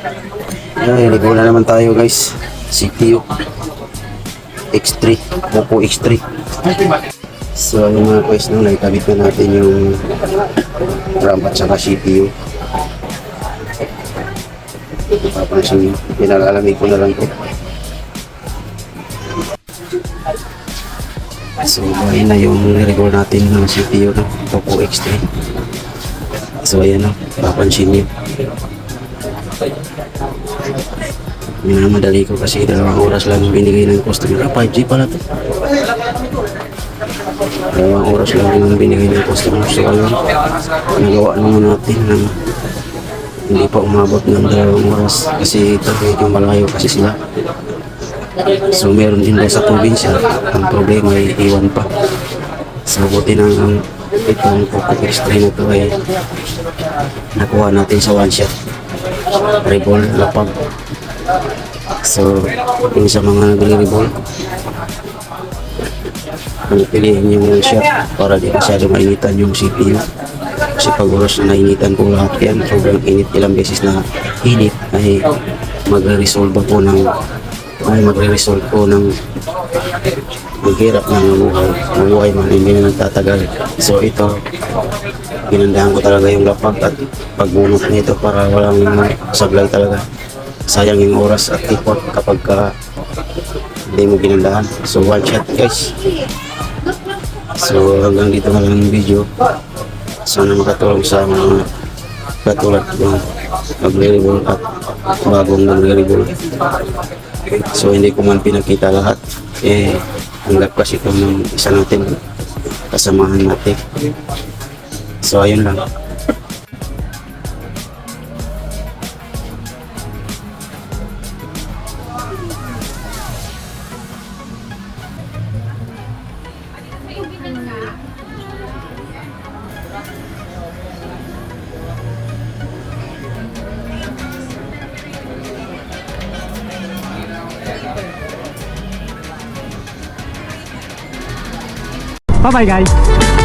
Ay, ligo na naman tayo guys. CPU X3, Poco X3. So ayun mga guys, no, naikabit na natin yung RAM at saka CPU. Papansin nyo, pinalalamig ko na lang po. So ayun na yung nirigol natin ng CPU ng Poco X3. So ayan na, papansin nyo. Minamadali ko kasi 2 oras lang binigay ng customer. 5G pala to. 2 oras lang yung binigay ng customer. So ayun, nagawa naman natin ng hindi pa umabot ng 2 oras kasi ito medyo malayo kasi sila. So meron din daw sa probinsya. Ang problema ay iwan pa. So buti ng itong Poco X3 na to ay nakuha natin sa one shot. Rebol, lapag. So yung sa mga nagre-rebol, piliin yung one shot para di masyado mainitan yung CPU. Kasi pag oras na nainitan po lahat yan, sobrang init, ilang beses na init ay magre-resolve po ng maghirap ng mabuhay man, hindi na nagtatagal. So ito, ginandahan ko talaga yung lapag at pagbunot nito para walang sablay talaga. Sayang yung oras at effort kapag hindi mo ginandahan. So one shot guys. So hanggang dito na lang yung video. Sana makatulong sa mga katulad ng magre-rebol at bagong magre-rebol. So hindi ko man pinakita lahat, hanggap kasi ito ng isa natin kasamahan natin. So ayun lang. Bye bye guys.